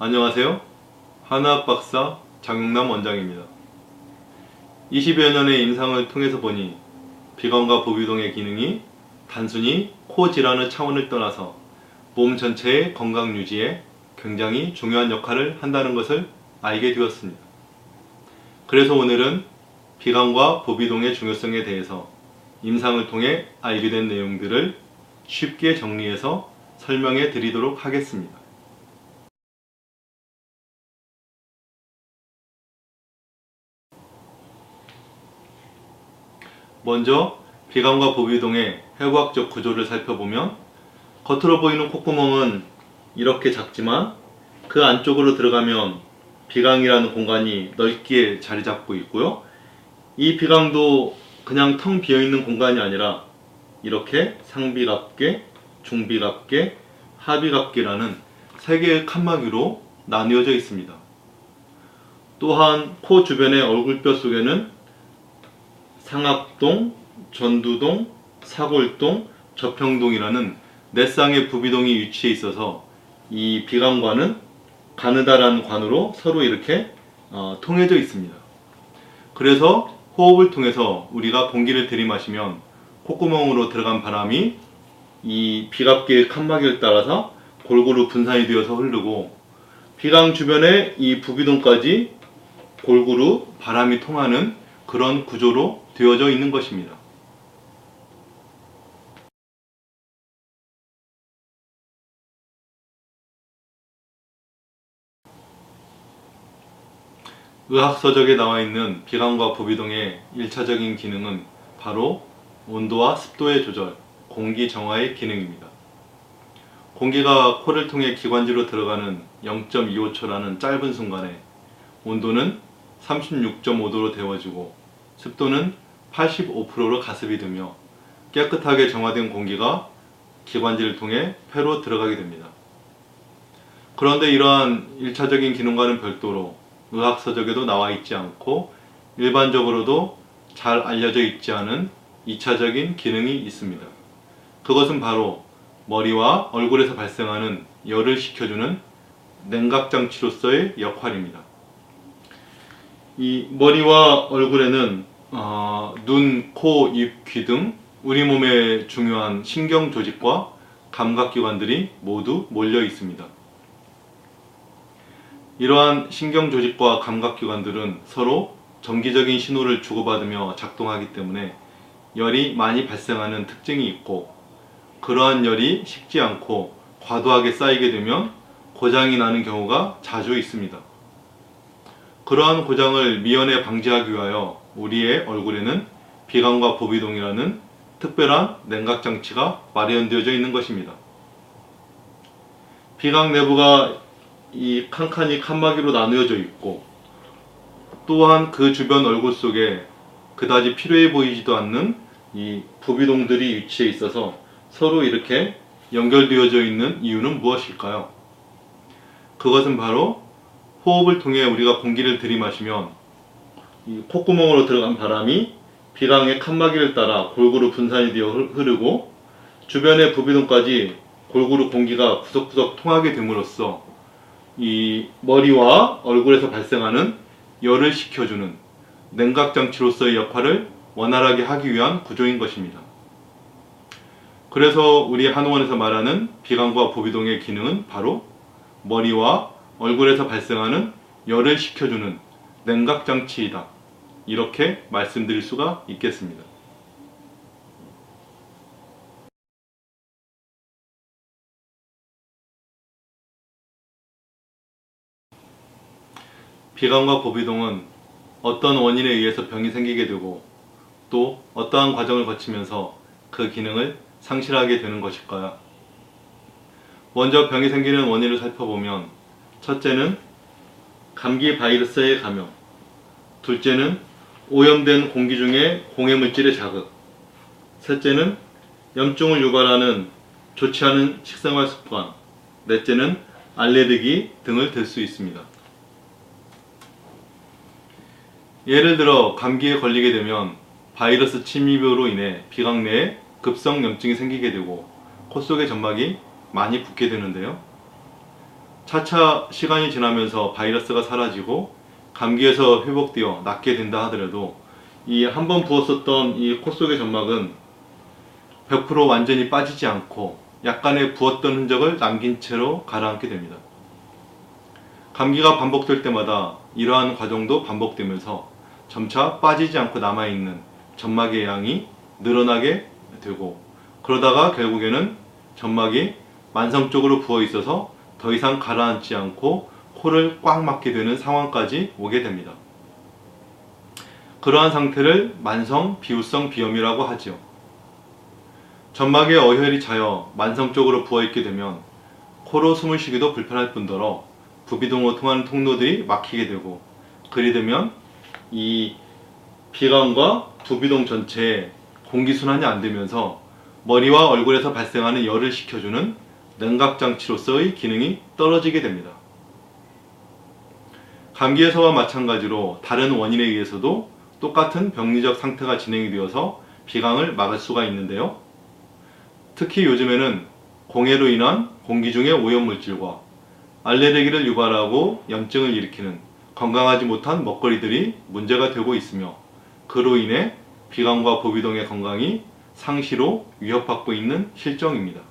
안녕하세요. 한의학박사 장용남 원장입니다. 20여 년의 임상을 통해서 보니 비강과 보비동의 기능이 단순히 코 질환의 차원을 떠나서 몸 전체의 건강 유지에 굉장히 중요한 역할을 한다는 것을 알게 되었습니다. 그래서 오늘은 비강과 보비동의 중요성에 대해서 임상을 통해 알게 된 내용들을 쉽게 정리해서 설명해 드리도록 하겠습니다. 먼저 비강과 보비동의 해부학적 구조를 살펴보면 겉으로 보이는 콧구멍은 이렇게 작지만 그 안쪽으로 들어가면 비강이라는 공간이 넓게 자리 잡고 있고요. 이 비강도 그냥 텅 비어있는 공간이 아니라 이렇게 상비갑계, 중비갑계, 하비갑계라는 세 개의 칸막이로 나뉘어져 있습니다. 또한 코 주변의 얼굴뼈 속에는 상악동, 전두동, 사골동, 저평동이라는 네 쌍의 부비동이 위치해 있어서 이 비강관은 가느다라는 관으로 서로 이렇게 통해져 있습니다. 그래서 호흡을 통해서 우리가 공기를 들이마시면 콧구멍으로 들어간 바람이 이 비갑계의 칸막이를 따라서 골고루 분산이 되어서 흐르고 비강 주변에 이 부비동까지 골고루 바람이 통하는 그런 구조로 되어져 있는 것입니다. 의학서적에 나와 있는 비강과 보비동의 1차적인 기능은 바로 온도와 습도의 조절, 공기 정화의 기능입니다. 공기가 코를 통해 기관지로 들어가는 0.25초라는 짧은 순간에 온도는 36.5도로 데워지고 습도는 85%로 가습이 되며 깨끗하게 정화된 공기가 기관지를 통해 폐로 들어가게 됩니다. 그런데 이러한 1차적인 기능과는 별도로 의학서적에도 나와 있지 않고 일반적으로도 잘 알려져 있지 않은 2차적인 기능이 있습니다. 그것은 바로 머리와 얼굴에서 발생하는 열을 식혀주는 냉각장치로서의 역할입니다. 이 머리와 얼굴에는 눈, 코, 입, 귀 등 우리 몸의 중요한 신경 조직과 감각기관들이 모두 몰려 있습니다. 이러한 신경 조직과 감각기관들은 서로 정기적인 신호를 주고받으며 작동하기 때문에 열이 많이 발생하는 특징이 있고 그러한 열이 식지 않고 과도하게 쌓이게 되면 고장이 나는 경우가 자주 있습니다. 그러한 고장을 미연에 방지하기 위하여 우리의 얼굴에는 비강과 보비동이라는 특별한 냉각장치가 마련되어져 있는 것입니다. 비강 내부가 이 칸칸이 칸막이로 나누어져 있고 또한 그 주변 얼굴 속에 그다지 필요해 보이지도 않는 이 부비동들이 위치해 있어서 서로 이렇게 연결되어져 있는 이유는 무엇일까요? 그것은 바로 호흡을 통해 우리가 공기를 들이마시면 이 콧구멍으로 들어간 바람이 비강의 칸막이를 따라 골고루 분산이 되어 흐르고 주변의 부비동까지 골고루 공기가 구석구석 통하게 됨으로써 이 머리와 얼굴에서 발생하는 열을 식혀주는 냉각장치로서의 역할을 원활하게 하기 위한 구조인 것입니다. 그래서 우리 한의원에서 말하는 비강과 보비동의 기능은 바로 머리와 얼굴에서 발생하는 열을 식혀주는 냉각장치이다. 이렇게 말씀드릴 수가 있겠습니다. 비강과 보비동은 어떤 원인에 의해서 병이 생기게 되고 또 어떠한 과정을 거치면서 그 기능을 상실하게 되는 것일까요? 먼저 병이 생기는 원인을 살펴보면 첫째는 감기 바이러스의 감염, 둘째는 오염된 공기 중의 공해물질의 자극, 셋째는 염증을 유발하는 좋지 않은 식생활 습관, 넷째는 알레르기 등을 들 수 있습니다. 예를 들어 감기에 걸리게 되면 바이러스 침입으로 인해 비강 내에 급성 염증이 생기게 되고 코 속의 점막이 많이 붓게 되는데요. 차차 시간이 지나면서 바이러스가 사라지고 감기에서 회복되어 낫게 된다 하더라도 이 한 번 부었었던 이 코 속의 점막은 100% 완전히 빠지지 않고 약간의 부었던 흔적을 남긴 채로 가라앉게 됩니다. 감기가 반복될 때마다 이러한 과정도 반복되면서 점차 빠지지 않고 남아있는 점막의 양이 늘어나게 되고, 그러다가 결국에는 점막이 만성적으로 부어 있어서 더 이상 가라앉지 않고 코를 꽉 막게 되는 상황까지 오게 됩니다. 그러한 상태를 만성 비후성 비염이라고 하죠. 점막에 어혈이 차여 만성적으로 부어 있게 되면 코로 숨을 쉬기도 불편할 뿐더러 부비동으로 통하는 통로들이 막히게 되고, 그리 되면 이 비강과 부비동 전체에 공기순환이 안 되면서 머리와 얼굴에서 발생하는 열을 식혀주는 냉각장치로서의 기능이 떨어지게 됩니다. 감기에서와 마찬가지로 다른 원인에 의해서도 똑같은 병리적 상태가 진행이 되어서 비강을 막을 수가 있는데요. 특히 요즘에는 공해로 인한 공기 중의 오염물질과 알레르기를 유발하고 염증을 일으키는 건강하지 못한 먹거리들이 문제가 되고 있으며, 그로 인해 비강과 부비동의 건강이 상시로 위협받고 있는 실정입니다.